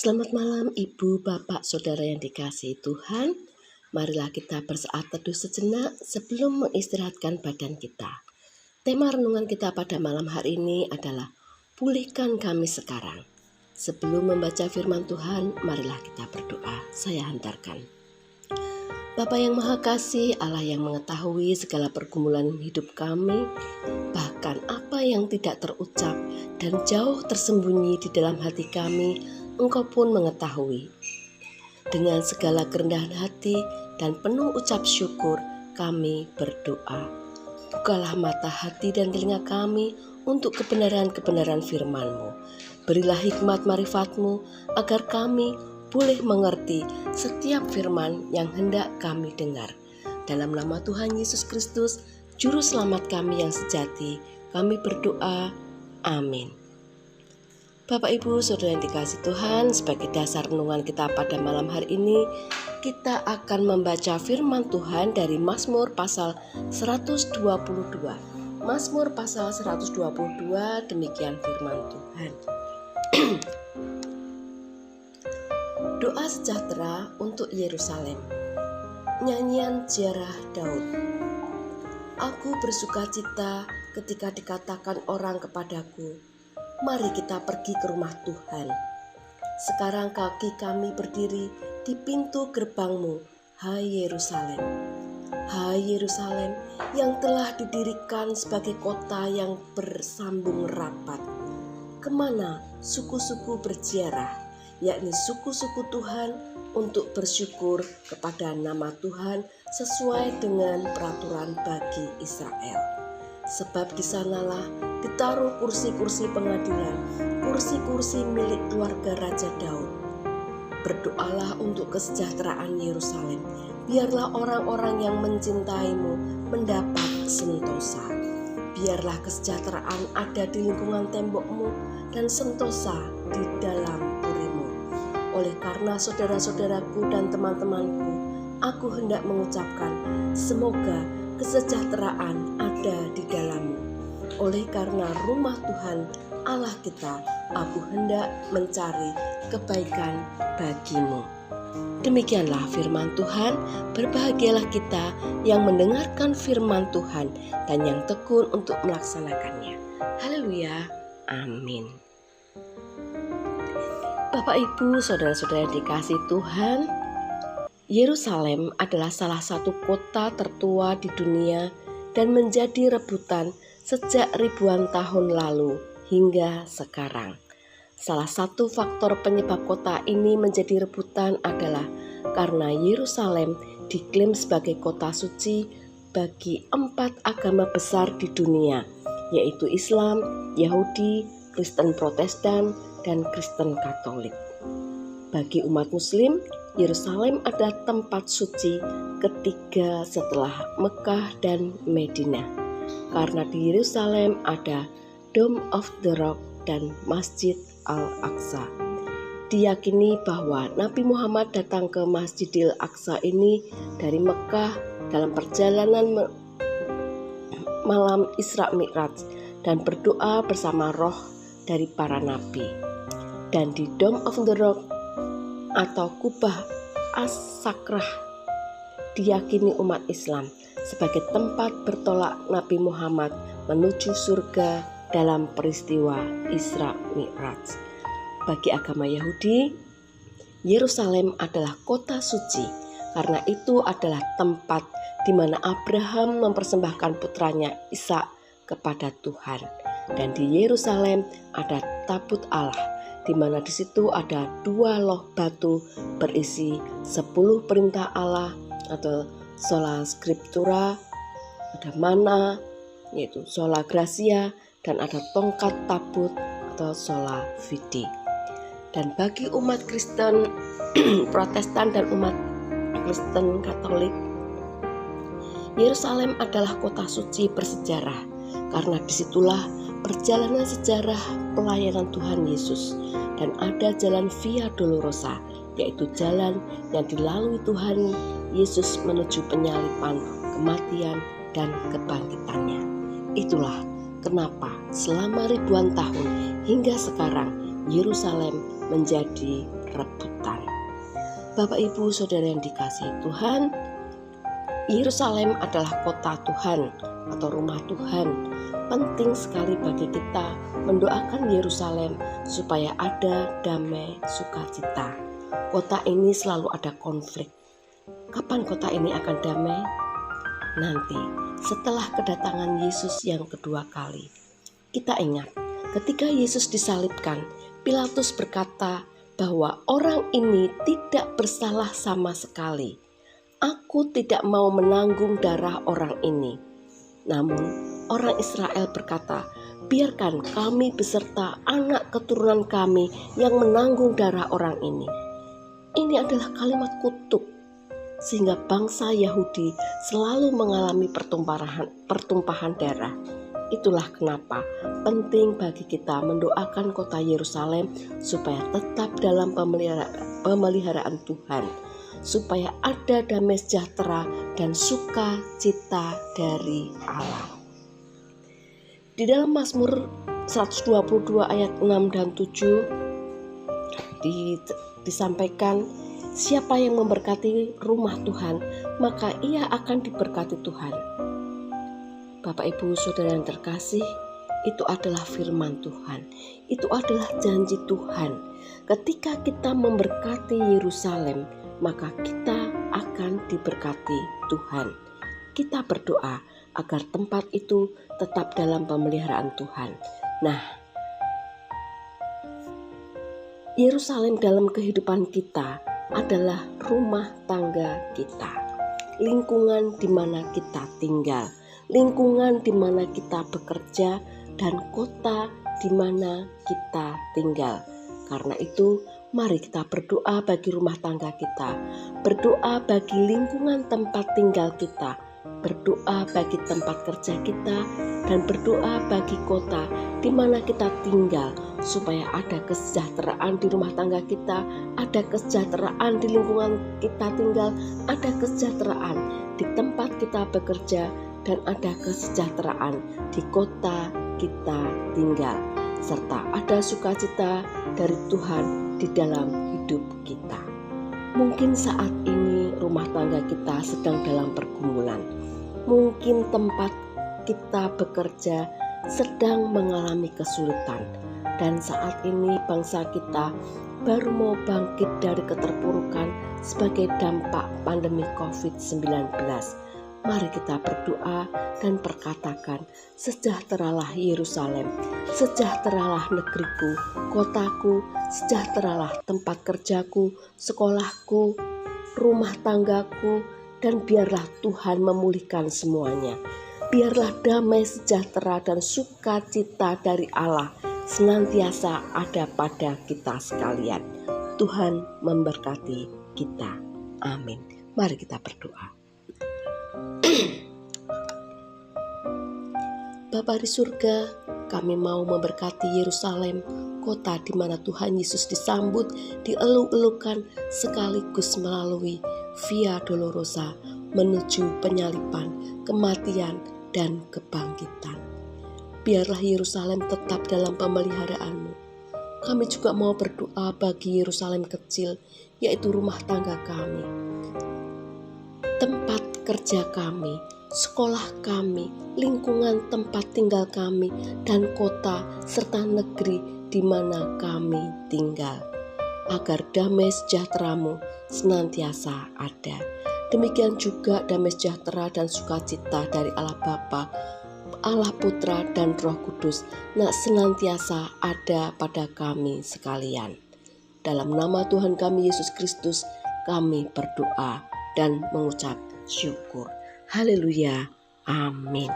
Selamat malam Ibu, Bapak, Saudara yang dikasihi Tuhan. Marilah kita bersaat teduh sejenak sebelum mengistirahatkan badan kita. Tema renungan kita pada malam hari ini adalah pulihkan kami sekarang. Sebelum membaca firman Tuhan, marilah kita berdoa. Saya hantarkan. Bapa yang Maha Kasih, Allah yang mengetahui segala pergumulan hidup kami, bahkan apa yang tidak terucap dan jauh tersembunyi di dalam hati kami, Engkau pun mengetahui. Dengan segala kerendahan hati dan penuh ucap syukur, kami berdoa. Bukalah mata hati dan telinga kami untuk kebenaran-kebenaran firman-Mu. Berilah hikmat marifat-Mu agar kami boleh mengerti setiap firman yang hendak kami dengar. Dalam nama Tuhan Yesus Kristus, Juru Selamat kami yang sejati, kami berdoa. Amin. Bapak, Ibu, Saudara yang dikasihi Tuhan, sebagai dasar renungan kita pada malam hari ini, kita akan membaca firman Tuhan dari Mazmur pasal 122. Mazmur pasal 122, demikian firman Tuhan. Doa sejahtera untuk Yerusalem. Nyanyian ziarah Daud. Aku bersukacita ketika dikatakan orang kepadaku, mari kita pergi ke rumah Tuhan. Sekarang kaki kami berdiri di pintu gerbangmu, hai Yerusalem. Hai Yerusalem yang telah didirikan sebagai kota yang bersambung rapat. Kemana suku-suku berziarah, yakni suku-suku Tuhan, untuk bersyukur kepada nama Tuhan sesuai dengan peraturan bagi Israel. Sebab di sanalah ditaruh kursi-kursi pengadilan, kursi-kursi milik keluarga Raja Daud. Berdoalah untuk kesejahteraan Yerusalem. Biarlah orang-orang yang mencintaimu mendapat sentosa. Biarlah kesejahteraan ada di lingkungan tembokmu dan sentosa di dalam purimu. Oleh karena saudara-saudaraku dan teman-temanku, aku hendak mengucapkan, semoga kesejahteraan ada di dalammu. Oleh karena rumah Tuhan Allah kita, aku hendak mencari kebaikan bagimu. Demikianlah firman Tuhan. Berbahagialah kita yang mendengarkan firman Tuhan dan yang tekun untuk melaksanakannya. Haleluya, amin. Bapak, Ibu, Saudara-saudara yang dikasihi Tuhan, Yerusalem adalah salah satu kota tertua di dunia dan menjadi rebutan sejak ribuan tahun lalu hingga sekarang. Salah satu faktor penyebab kota ini menjadi rebutan adalah karena Yerusalem diklaim sebagai kota suci bagi 4 agama besar di dunia, yaitu Islam, Yahudi, Kristen Protestan, dan Kristen Katolik. Bagi umat Muslim, Yerusalem adalah tempat suci ketiga setelah Mekah dan Madinah. Karena di Yerusalem ada Dome of the Rock dan Masjid Al-Aqsa. Diyakini bahwa Nabi Muhammad datang ke Masjidil Aqsa ini dari Mekah dalam perjalanan malam Isra Mi'raj dan berdoa bersama roh dari para nabi. Dan di Dome of the Rock atau Kubah As-Sakrah diyakini umat Islam sebagai tempat bertolak Nabi Muhammad menuju surga dalam peristiwa Isra Mi'raj. Bagi agama Yahudi, Yerusalem adalah kota suci karena itu adalah tempat di mana Abraham mempersembahkan putranya Ishak kepada Tuhan. Dan di Yerusalem ada tabut Allah, di mana di situ ada 2 loh batu berisi 10 perintah Allah atau sola scriptura, ada mana, yaitu sola gracia, dan ada tongkat tabut atau sola fide. Dan bagi umat Kristen Protestan dan umat Kristen Katolik, Yerusalem adalah kota suci bersejarah karena disitulah perjalanan sejarah pelayanan Tuhan Yesus, dan ada jalan Via Dolorosa, yaitu jalan yang dilalui Tuhan Yesus menuju penyalipan, kematian, dan kebangkitannya. Itulah kenapa selama ribuan tahun hingga sekarang Yerusalem menjadi rebutan. Bapak, Ibu, Saudara yang dikasihi Tuhan, Yerusalem adalah kota Tuhan atau rumah Tuhan. Penting sekali bagi kita mendoakan Yerusalem supaya ada damai sukacita. Kota ini selalu ada konflik. Kapan kota ini akan damai? Nanti, setelah kedatangan Yesus yang kedua kali. Kita ingat, ketika Yesus disalibkan, Pilatus berkata bahwa orang ini tidak bersalah sama sekali. Aku tidak mau menanggung darah orang ini. Namun, orang Israel berkata, biarkan kami beserta anak keturunan kami yang menanggung darah orang ini. Ini adalah kalimat kutuk, sehingga bangsa Yahudi selalu mengalami pertumpahan darah. Itulah kenapa penting bagi kita mendoakan kota Yerusalem supaya tetap dalam pemeliharaan Tuhan, supaya ada damai sejahtera dan sukacita dari Allah. Di dalam Mazmur 122 ayat 6 dan 7 disampaikan, siapa yang memberkati rumah Tuhan, maka ia akan diberkati Tuhan. Bapak, Ibu, Saudara yang terkasih, itu adalah firman Tuhan. Itu adalah janji Tuhan. Ketika kita memberkati Yerusalem, maka kita akan diberkati Tuhan. Kita berdoa agar tempat itu tetap dalam pemeliharaan Tuhan. Nah, Yerusalem dalam kehidupan kita adalah rumah tangga kita, lingkungan di mana kita tinggal, lingkungan di mana kita bekerja, dan kota di mana kita tinggal. Karena itu, mari kita berdoa bagi rumah tangga kita, berdoa bagi lingkungan tempat tinggal kita, berdoa bagi tempat kerja kita, dan berdoa bagi kota di mana kita tinggal, supaya ada kesejahteraan di rumah tangga kita, ada kesejahteraan di lingkungan kita tinggal, ada kesejahteraan di tempat kita bekerja, dan ada kesejahteraan di kota kita tinggal, serta ada sukacita dari Tuhan di dalam hidup kita. Mungkin saat ini rumah tangga kita sedang dalam pergumulan, mungkin tempat kita bekerja sedang mengalami kesulitan, dan saat ini bangsa kita baru mau bangkit dari keterpurukan sebagai dampak pandemi COVID-19. Mari kita berdoa dan perkatakan, sejahteralah Yerusalem, sejahteralah negeriku, kotaku, sejahteralah tempat kerjaku, sekolahku, rumah tanggaku, dan biarlah Tuhan memulihkan semuanya. Biarlah damai sejahtera dan sukacita dari Allah senantiasa ada pada kita sekalian. Tuhan memberkati kita. Amin. Mari kita berdoa. Bapa di surga, kami mau memberkati Yerusalem, kota di mana Tuhan Yesus disambut, dieluk-elukan sekaligus melalui Via Dolorosa menuju penyaliban, kematian, dan kebangkitan. Biarlah Yerusalem tetap dalam pemeliharaan-Mu. Kami juga mau berdoa bagi Yerusalem kecil, yaitu rumah tangga kami, tempat kerja kami, sekolah kami, lingkungan tempat tinggal kami, dan kota serta negeri di mana kami tinggal, agar damai sejahtera-Mu senantiasa ada. Demikian juga damai sejahtera dan sukacita dari Allah Bapa, Allah Putra, dan Roh Kudus senantiasa ada pada kami sekalian. Dalam nama Tuhan kami Yesus Kristus, kami berdoa dan mengucap syukur. Haleluya. Amin.